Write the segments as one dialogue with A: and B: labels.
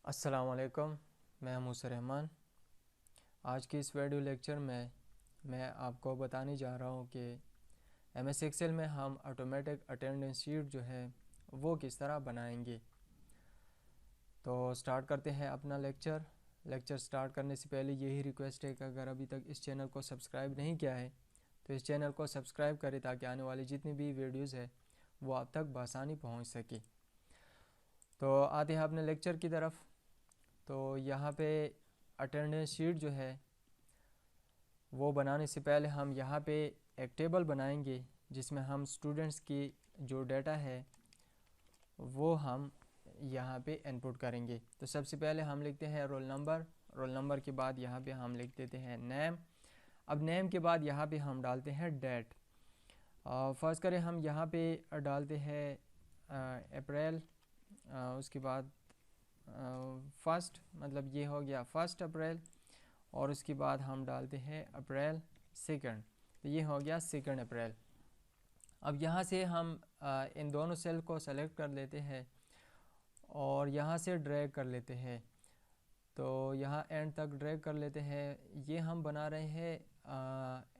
A: अस्सलाम वालेकुम। मैं मूसा रहमान। आज की इस वीडियो लेक्चर में मैं आपको बताने जा रहा हूँ कि एमएस एक्सेल में हम ऑटोमेटिक अटेंडेंस शीट जो है वो किस तरह बनाएंगे। तो स्टार्ट करते हैं अपना लेक्चर स्टार्ट करने से पहले यही रिक्वेस्ट है कि अगर अभी तक इस चैनल को सब्सक्राइब नहीं किया है तो इस चैनल को सब्सक्राइब करें ताकि आने वाली जितनी भी वीडियोज़ है वो आप तक बआसानी पहुँच सके। तो आते हैं अपने लेक्चर की तरफ। तो यहाँ पे अटेंडेंस शीट जो है वो बनाने से पहले हम यहाँ पे एक टेबल बनाएंगे जिसमें हम स्टूडेंट्स की जो डाटा है वो हम यहाँ पे इनपुट करेंगे। तो सबसे पहले हम लिखते हैं रोल नंबर के बाद यहाँ पे हम लिख देते हैं नेम। अब नेम के बाद यहाँ पे हम डालते हैं डेट। फर्स्ट करें हम यहाँ पे डालते हैं अप्रैल, उसके बाद फर्स्ट, मतलब ये हो गया 1 अप्रैल, और उसके बाद हम डालते हैं अप्रैल 2, तो ये हो गया 2 अप्रैल। अब यहाँ से हम इन दोनों सेल को सेलेक्ट कर लेते हैं और यहाँ से ड्रैग कर लेते हैं। तो यहाँ एंड तक ड्रैग कर लेते हैं। ये हम बना रहे हैं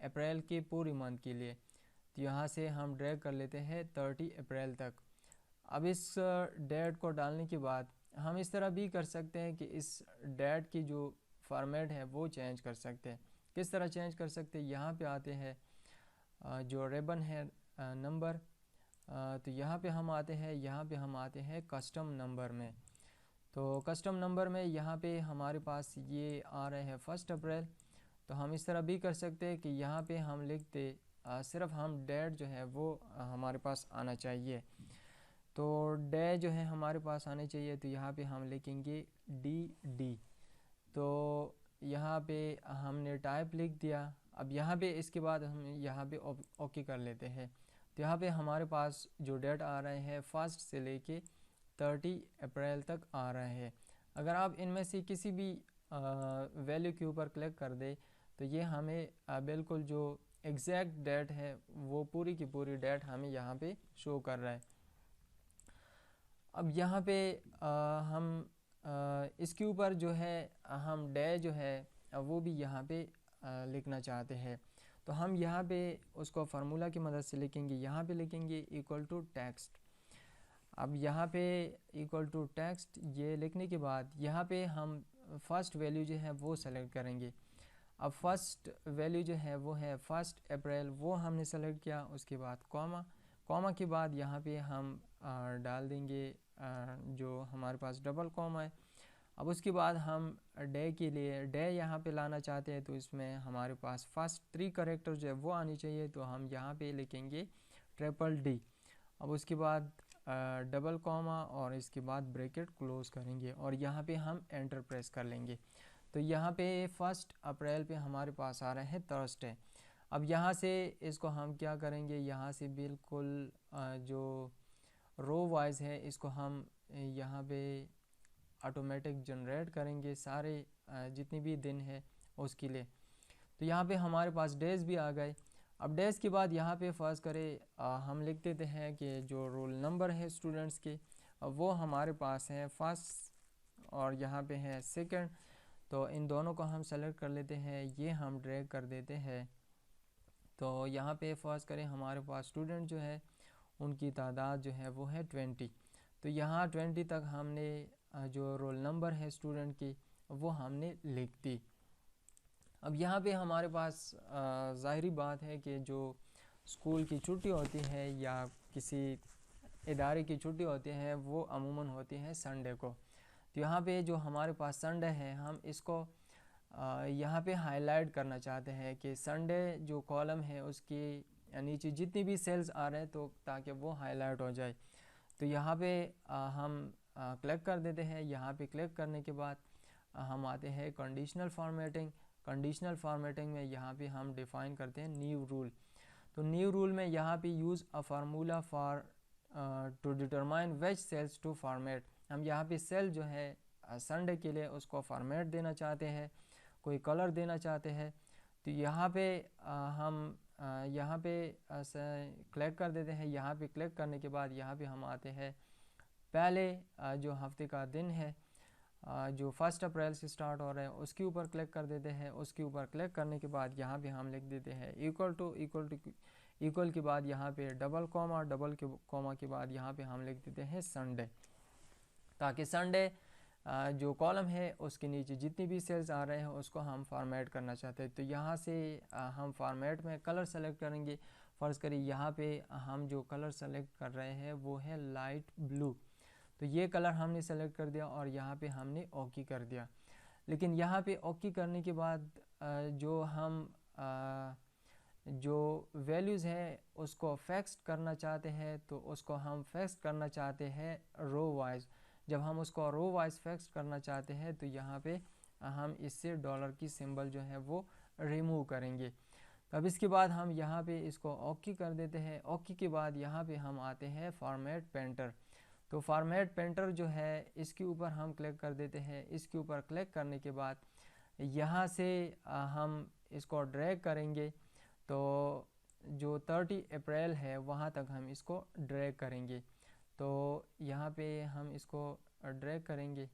A: अप्रैल के पूरी मंथ के लिए, तो यहाँ से हम ड्रैग कर लेते हैं 30 अप्रैल तक। अब इस डेट को डालने के बाद हम इस तरह भी कर सकते हैं कि इस डेट की जो फॉर्मेट है वो चेंज कर सकते हैं। किस तरह चेंज कर सकते हैं, यहाँ पे आते हैं जो रिबन है नंबर, तो यहाँ पे हम आते हैं कस्टम नंबर में। तो कस्टम नंबर में यहाँ पे हमारे पास ये आ रहे हैं 1 अप्रैल। तो हम इस तरह भी कर सकते हैं कि यहाँ पे हम लिखते सिर्फ हम डेट जो है वो हमारे पास आना चाहिए। तो डे जो है हमारे पास आने चाहिए, तो यहाँ पे हम लिखेंगे डी। तो यहाँ पे हमने टाइप लिख दिया। अब यहाँ पे इसके बाद हम यहाँ पे ओके कर लेते हैं। तो यहाँ पे हमारे पास जो डेट आ रहे हैं 1 से लेके 30 अप्रैल तक आ रहे हैं। अगर आप इनमें से किसी भी वैल्यू के ऊपर क्लिक कर दे तो ये हमें बिल्कुल जो एग्जैक्ट डेट है वो पूरी की पूरी डेट हमें यहाँ पे शो कर रहा है। अब यहाँ पे हम इसके ऊपर जो है हम डे जो है वो भी यहाँ पे लिखना चाहते हैं। तो हम यहाँ पे उसको फार्मूला की मदद से लिखेंगे। यहाँ पे लिखेंगे इक्वल टू टेक्स्ट। अब यहाँ पे इक्वल टू टेक्स्ट ये लिखने के बाद यहाँ पे हम फर्स्ट वैल्यू जो है वो सेलेक्ट करेंगे। अब फर्स्ट वैल्यू जो है वो है 1 अप्रैल, वो हमने सेलेक्ट किया। उसके बाद कॉमा के बाद यहाँ पे हम डाल देंगे जो हमारे पास डबल कॉमा है। अब उसके बाद हम डे के लिए डे यहाँ पे लाना चाहते हैं, तो इसमें हमारे पास फर्स्ट 3 कैरेक्टर जो है वो आनी चाहिए, तो हम यहाँ पे लिखेंगे डी। अब उसके बाद डबल कॉमा और इसके बाद ब्रैकेट क्लोज करेंगे और यहाँ पे हम एंटर प्रेस कर लेंगे। तो यहाँ पे 1 अप्रैल पे हमारे पास आ रहे हैं थर्सडे। अब यहाँ से इसको हम क्या करेंगे, यहाँ से बिल्कुल जो रो वाइज है इसको हम यहाँ पे ऑटोमेटिक जनरेट करेंगे सारे जितनी भी दिन है उसके लिए। तो यहाँ पे हमारे पास डेज भी आ गए। अब डेज के बाद यहाँ पे फर्ज करें हम लिख देते हैं कि जो रोल नंबर है स्टूडेंट्स के वो हमारे पास है 1 और यहाँ पे है 2। तो इन दोनों को हम सेलेक्ट कर लेते हैं, ये हम ड्रैग कर देते हैं। तो यहाँ पे फर्ज करें हमारे पास स्टूडेंट जो है उनकी तादाद जो है वो है 20। तो यहाँ 20 तक हमने जो रोल नंबर है स्टूडेंट की वो हमने लिख दी। अब यहाँ पे हमारे पास ज़ाहिरी बात है कि जो स्कूल की छुट्टी होती है या किसी इदारे की छुट्टी होती है वो अमूमन होती है संडे को। तो यहाँ पे जो हमारे पास संडे है हम इसको यहाँ पे हाईलाइट करना चाहते हैं कि संडे जो कॉलम है उसकी नीचे जितनी भी सेल्स आ रहे हैं तो ताकि वो हाईलाइट हो जाए। तो यहाँ पे हम क्लिक कर देते हैं। यहाँ पे क्लिक करने के बाद हम आते हैं कंडीशनल फॉर्मेटिंग में यहाँ पे हम डिफ़ाइन करते हैं न्यू रूल। तो न्यू रूल में यहाँ पे use a formula for to determine which cells to format. हम यहाँ पे सेल जो है संडे के लिए उसको फॉर्मेट देना चाहते हैं, कोई कलर देना चाहते हैं। तो यहाँ पे हम यहाँ पे क्लिक कर देते हैं। यहाँ पे क्लिक करने के बाद यहाँ पे हम आते हैं पहले जो हफ्ते का दिन है जो 1 अप्रैल से स्टार्ट हो रहे हैं उसके ऊपर क्लिक कर देते हैं। उसके ऊपर क्लिक करने के बाद यहाँ पे हम लिख देते हैं इक्वल के बाद यहाँ पे डबल कॉमा के बाद यहाँ पे हम लिख देते हैं संडे, ताकि संडे जो कॉलम है उसके नीचे जितनी भी सेल्स आ रहे हैं उसको हम फॉर्मेट करना चाहते हैं। तो यहाँ से हम फॉर्मेट में कलर सेलेक्ट करेंगे। फ़र्ज़ करिए यहाँ पे हम जो कलर सेलेक्ट कर रहे हैं वो है लाइट ब्लू, तो ये कलर हमने सेलेक्ट कर दिया और यहाँ पे हमने ओके कर दिया। लेकिन यहाँ पे ओके करने के बाद जो हम जो वैल्यूज़ है उसको फिक्स करना चाहते हैं, तो उसको हम फिक्स करना चाहते हैं रो वाइज। जब हम उसको रो वाइज फिक्स करना चाहते हैं तो यहाँ पे हम इससे डॉलर की सिंबल जो है वो रिमूव करेंगे। अब इसके बाद हम यहाँ पे इसको ओके कर देते हैं। ओके के बाद यहाँ पे हम आते हैं फॉर्मेट पेंटर। तो फॉर्मेट पेंटर जो है इसके ऊपर हम क्लिक कर देते हैं। इसके ऊपर क्लिक करने के बाद यहाँ से हम इसको ड्रैग करेंगे, तो जो 30 अप्रैल है वहाँ तक हम इसको ड्रैग करेंगे। तो यहाँ पे हम इसको ड्रैग करेंगे,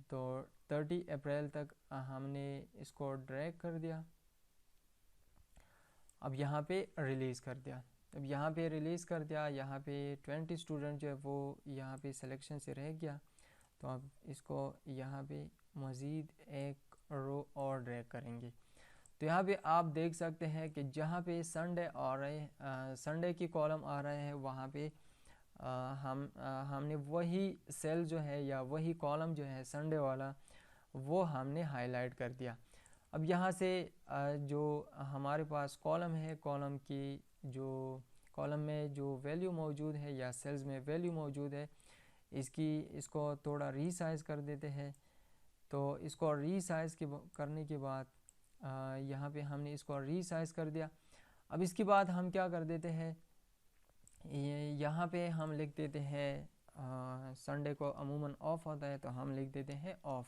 A: तो 30 अप्रैल तक हमने इसको ड्रैग कर दिया। अब यहाँ पे रिलीज़ कर दिया। अब यहाँ पे रिलीज़ कर दिया, यहाँ पे 20 स्टूडेंट जो है वो यहाँ पे सिलेक्शन से रह गया। तो अब इसको यहाँ पे मज़ीद एक रो और ड्रैग करेंगे। तो यहाँ पे आप देख सकते हैं कि जहाँ पे संडे आ रहे संडे की कॉलम आ रहे हैं वहाँ पे हमने वही सेल जो है या वही कॉलम जो है संडे वाला वो हमने हाईलाइट कर दिया। अब यहाँ से जो हमारे पास कॉलम है, कॉलम में जो वैल्यू मौजूद है या सेल्स में वैल्यू मौजूद है इसको थोड़ा रीसाइज़ कर देते हैं। तो इसको रीसाइज़ करने के बाद यहाँ पे हमने इसको रीसाइज़ कर दिया। अब इसके बाद हम क्या कर देते हैं, यहाँ पे हम लिख देते हैं संडे को अमूमन ऑफ होता है तो हम लिख देते हैं ऑफ।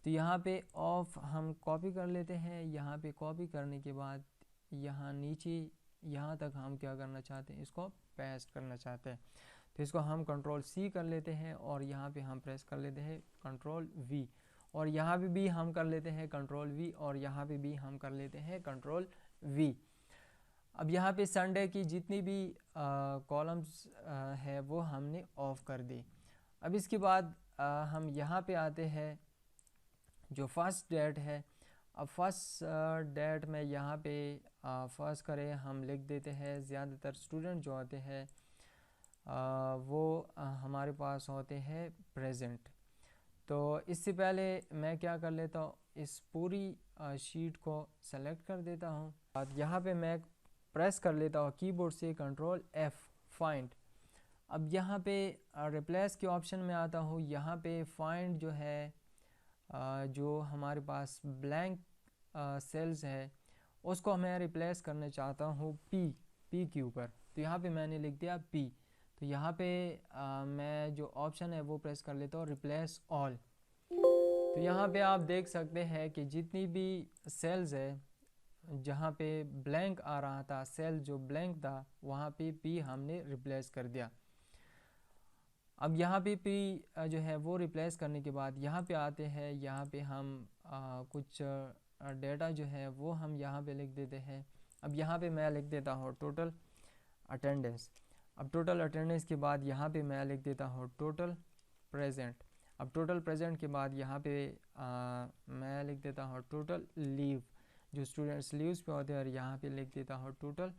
A: तो यहाँ पे ऑफ हम कॉपी कर लेते हैं। यहाँ पे कॉपी करने के बाद यहाँ नीचे यहाँ तक हम क्या करना चाहते हैं, इसको पेस्ट करना चाहते हैं। तो इसको हम कंट्रोल C कर लेते हैं और यहाँ पे हम प्रेस कर लेते हैं कंट्रोल V, और यहाँ पे भी हम कर लेते हैं कंट्रोल V, और यहाँ पे भी हम कर लेते हैं कंट्रोल V। अब यहाँ पे संडे की जितनी भी कॉलम्स है वो हमने ऑफ कर दी। अब इसके बाद हम यहाँ पे आते हैं जो फर्स्ट डेट है। अब फर्स्ट डेट में यहाँ पे फर्स्ट करें हम लिख देते हैं, ज़्यादातर स्टूडेंट जो होते हैं वो हमारे पास होते हैं प्रेजेंट। तो इससे पहले मैं क्या कर लेता हूँ, इस पूरी शीट को सेलेक्ट कर देता हूँ। यहाँ पे मैं प्रेस कर लेता हूँ कीबोर्ड से कंट्रोल F फाइंड। अब यहाँ पे रिप्लेस के ऑप्शन में आता हूँ। यहाँ पे फाइंड जो है जो हमारे पास ब्लैंक सेल्स है उसको मैं रिप्लेस करना चाहता हूँ पी के ऊपर। तो यहाँ पे मैंने लिख दिया P। तो यहाँ पे मैं जो ऑप्शन है वो प्रेस कर लेता हूँ रिप्लेस ऑल। तो यहाँ पे आप देख सकते हैं कि जितनी भी सेल्स है जहाँ पे ब्लैंक आ रहा था, सेल जो ब्लैंक था वहाँ पे P हमने रिप्लेस कर दिया। अब यहाँ पे P जो है वो रिप्लेस करने के बाद यहाँ पे आते हैं। यहाँ पे हम कुछ डेटा जो है वो हम यहाँ पे लिख देते हैं। अब यहाँ पे मैं लिख देता हूँ टोटल अटेंडेंस। अब टोटल अटेंडेंस के बाद यहाँ पे मैं लिख देता हूँ टोटल प्रेजेंट। अब टोटल प्रेजेंट के बाद यहाँ पे मैं लिख देता हूँ टोटल लीव, जो स्टूडेंट्स लीव्स पे होते हैं, और यहाँ पे लिख देता हूँ टोटल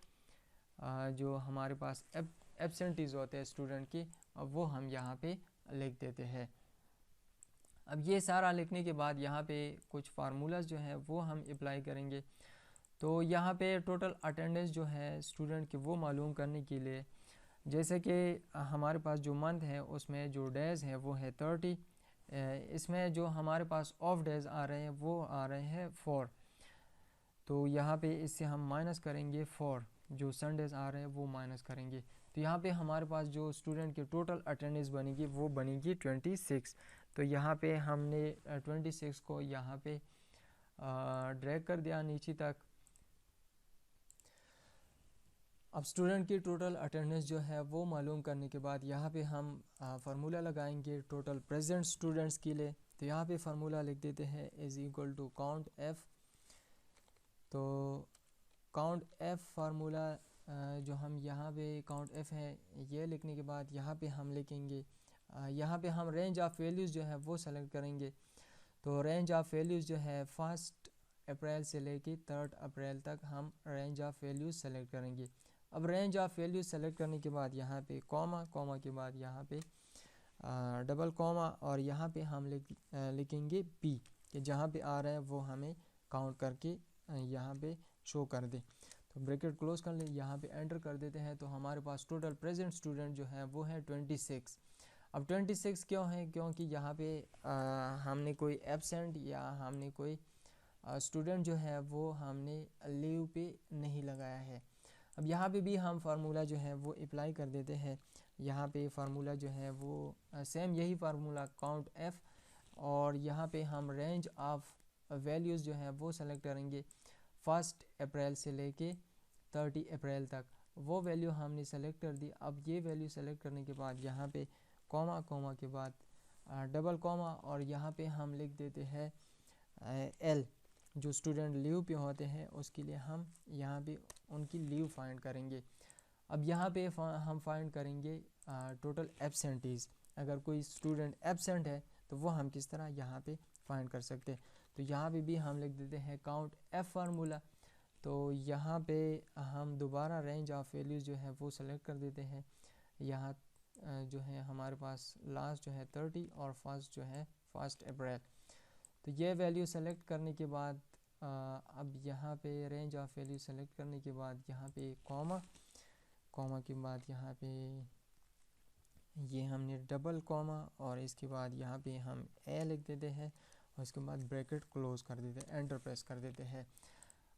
A: जो हमारे पास एब्सेंटीज़ होते हैं स्टूडेंट की, वो हम यहाँ पे लिख देते हैं। अब ये सारा लिखने के बाद यहाँ पे कुछ फार्मूलाज जो है वो हम अप्लाई करेंगे। तो यहाँ पे टोटल अटेंडेंस जो है स्टूडेंट की वो मालूम करने के लिए, जैसे कि हमारे पास जो मंथ है उसमें जो डेज़ है वो है 30, इसमें जो हमारे पास ऑफ डेज़ आ रहे हैं वो आ रहे हैं 4। तो यहाँ पे इससे हम माइनस करेंगे 4, जो संडेज आ रहे हैं वो माइनस करेंगे। तो यहाँ पे हमारे पास जो स्टूडेंट की टोटल अटेंडेंस बनेगी वो बनेगी 26। तो यहाँ पे हमने 26 को यहाँ पे ड्रैग कर दिया नीचे तक। अब स्टूडेंट की टोटल अटेंडेंस जो है वो मालूम करने के बाद यहाँ पे हम फार्मूला लगाएंगे टोटल प्रेजेंट स्टूडेंट्स के लिए। तो यहाँ पे फार्मूला लिख देते हैं is equal to count F. तो काउंट एफ फार्मूला जो हम यहाँ पे काउंट एफ है ये लिखने के बाद यहाँ पे हम लिखेंगे यहाँ पे हम रेंज ऑफ वैल्यूज़ जो है वो सेलेक्ट करेंगे। तो रेंज ऑफ वैल्यूज़ जो है 1 अप्रैल से लेके 3 अप्रैल तक हम रेंज ऑफ वैल्यूज़ सेलेक्ट करेंगे। अब रेंज ऑफ वैल्यूज़ सेलेक्ट करने के बाद यहाँ पे कॉमा के बाद यहाँ पे डबल कॉमा और यहाँ पे हम लिखेंगे पी कि जहाँ पे आ रहा है वो हमें काउंट करके यहाँ पे शो कर दे। तो ब्रैकेट क्लोज कर ले, यहाँ पे एंटर कर देते हैं। तो हमारे पास टोटल प्रेजेंट स्टूडेंट जो है वो है 26। अब 26 क्यों है, क्योंकि यहाँ पे हमने कोई एब्सेंट या हमने कोई स्टूडेंट जो है वो हमने लीव पे नहीं लगाया है। अब यहाँ पे भी हम फार्मूला जो है वो अप्लाई कर देते हैं। यहाँ पे फार्मूला जो है वो सेम यही फार्मूला काउंट एफ और यहाँ पे हम रेंज ऑफ वैल्यूज़ जो है वो सेलेक्ट करेंगे 1 अप्रैल से लेके 30 अप्रैल तक। वो वैल्यू हमने सेलेक्ट कर दी। अब ये वैल्यू सेलेक्ट करने के बाद यहाँ पे कॉमा के बाद डबल कॉमा और यहाँ पे हम लिख देते हैं एल। जो स्टूडेंट लीव पे होते हैं उसके लिए हम यहाँ पे उनकी लीव फाइंड करेंगे। अब यहाँ पे हम फाइंड करेंगे टोटल एब्सेंटीज़। अगर कोई स्टूडेंट एब्सेंट है तो वो हम किस तरह यहाँ पे फाइंड कर सकते हैं। तो यहाँ पे भी हम लिख देते हैं काउंट एफ फार्मूला। तो यहाँ पे हम दोबारा रेंज ऑफ वैल्यूज़ जो है वो सेलेक्ट कर देते हैं। यहाँ जो है हमारे पास लास्ट जो है 30 और फर्स्ट जो है 1 अप्रैल। तो ये वैल्यू सेलेक्ट करने के बाद अब यहाँ पे रेंज ऑफ वैल्यू सेलेक्ट करने के बाद यहाँ पे कॉमा के बाद यहाँ पे ये हमने डबल कॉमा और इसके बाद यहाँ पे हम ए लिख देते हैं और उसके बाद ब्रैकेट क्लोज कर देते हैं, एंटर प्रेस कर देते हैं।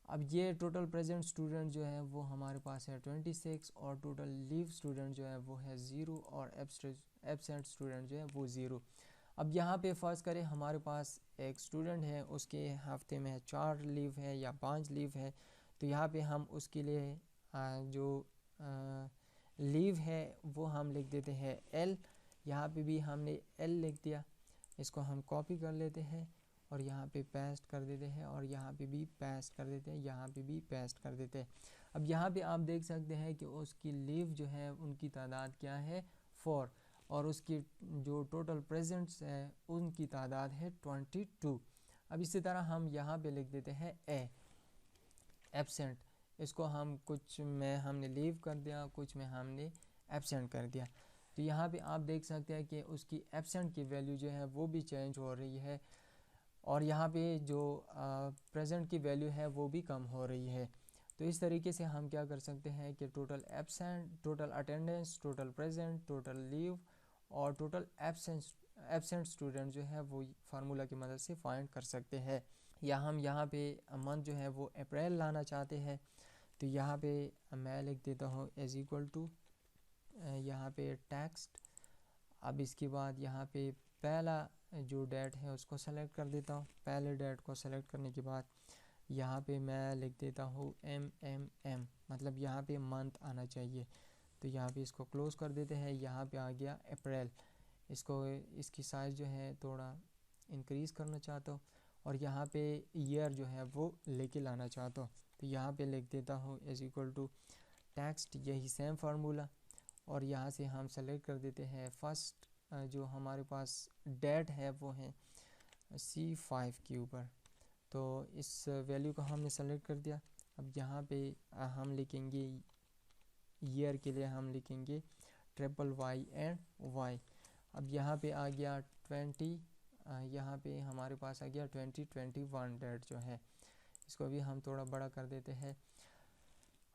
A: अब ये टोटल प्रेजेंट स्टूडेंट जो है वो हमारे पास है 26 और टोटल लीव स्टूडेंट जो है वो है 0 और एब्सेंट स्टूडेंट जो है वो 0। अब यहाँ पे फर्ज करें हमारे पास एक स्टूडेंट है, उसके हफ्ते में 4 लीव है या 5 लीव है। तो यहाँ पे हम उसके लिए जो लीव है वो हम लिख देते हैं एल। यहाँ पे भी हमने एल लिख दिया। इसको हम कॉपी कर लेते हैं और यहाँ पे पेस्ट कर देते हैं और यहाँ पे भी पेस्ट कर देते हैं, यहाँ पे भी पेस्ट कर देते हैं। अब यहाँ पे आप देख सकते हैं कि उसकी लीव जो है उनकी तादाद क्या है 4 और उसकी जो टोटल प्रेजेंट्स है उनकी तादाद है 22। अब इसी तरह हम यहाँ पे लिख देते हैं ए एब्सेंट। इसको हम कुछ में हमने लीव कर दिया, कुछ में हमने एब्सेंट कर दिया। तो यहाँ पे आप देख सकते हैं कि उसकी एब्सेंट की वैल्यू जो है वो भी चेंज हो रही है और यहाँ पे जो प्रेजेंट की वैल्यू है वो भी कम हो रही है। तो इस तरीके से हम क्या कर सकते हैं कि total absent, total attendance, total present, total leave और टोटल एब्सेंट स्टूडेंट जो है वो फार्मूला की मदद से फाइंड कर सकते हैं। या हम यहाँ पे मंथ जो है वो अप्रैल लाना चाहते हैं तो यहाँ पे मैं लिख देता हूँ इज़ इक्वल टू यहाँ पे टेक्स्ट। अब इसके बाद यहाँ पे पहला जो डेट है उसको सेलेक्ट कर देता हूँ। पहले डेट को सेलेक्ट करने के बाद यहाँ पे मैं लिख देता हूँ एम, मतलब यहाँ पे मंथ आना चाहिए। तो यहाँ पे इसको क्लोज कर देते हैं। यहाँ पे आ गया अप्रैल। इसकी साइज़ जो है थोड़ा इंक्रीज़ करना चाहता हूँ और यहाँ पे ईयर जो है वो लेके लाना चाहता हूँ। तो यहाँ पे लिख देता हूँ इज़ इक्वल टू टेक्स्ट, यही सेम फार्मूला और यहाँ से हम सेलेक्ट कर देते हैं फर्स्ट जो हमारे पास डेट है वो है C5 के ऊपर। तो इस वैल्यू को हमने सेलेक्ट कर दिया। अब यहाँ पे हम लिखेंगे ईयर के लिए हम लिखेंगे YYY एंड Y। अब यहाँ पे आ गया 20, यहाँ पे हमारे पास आ गया 2021 डेट जो है। इसको भी हम थोड़ा बड़ा कर देते हैं।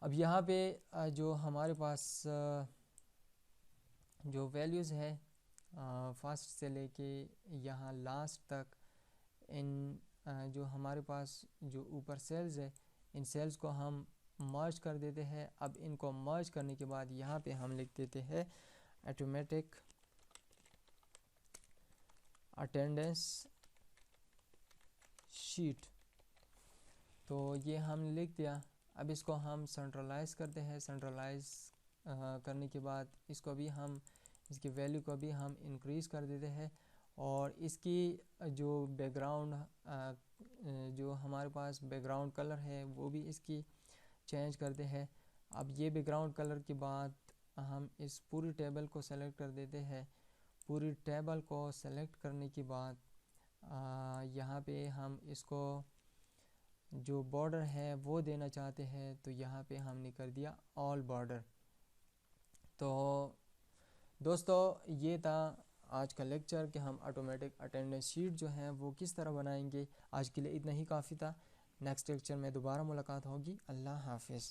A: अब यहाँ पे जो हमारे पास जो वैल्यूज़ है फर्स्ट से लेके यहाँ लास्ट तक, इन जो हमारे पास जो ऊपर सेल्स है इन सेल्स को हम मर्ज कर देते हैं। अब इनको मर्ज करने के बाद यहाँ पे हम लिख देते हैं ऑटोमेटिक अटेंडेंस शीट। तो ये हम लिख दिया। अब इसको हम सेंट्रलाइज करते हैं। सेंट्रलाइज करने के बाद इसको भी हम इसकी वैल्यू को भी हम इंक्रीज़ कर देते हैं और इसकी जो बैकग्राउंड जो हमारे पास बैकग्राउंड कलर है वो भी इसकी चेंज करते हैं। अब ये बैकग्राउंड कलर के बाद हम इस पूरी टेबल को सेलेक्ट कर देते हैं। पूरी टेबल को सेलेक्ट करने के बाद यहाँ पे हम इसको जो बॉर्डर है वो देना चाहते हैं, तो यहाँ पे हमने कर दिया ऑल बॉर्डर। तो दोस्तों ये था आज का लेक्चर कि हम ऑटोमेटिक अटेंडेंस शीट जो है वो किस तरह बनाएंगे। आज के लिए इतना ही काफ़ी था। नेक्स्ट लेक्चर में दोबारा मुलाकात होगी। अल्लाह हाफिज़।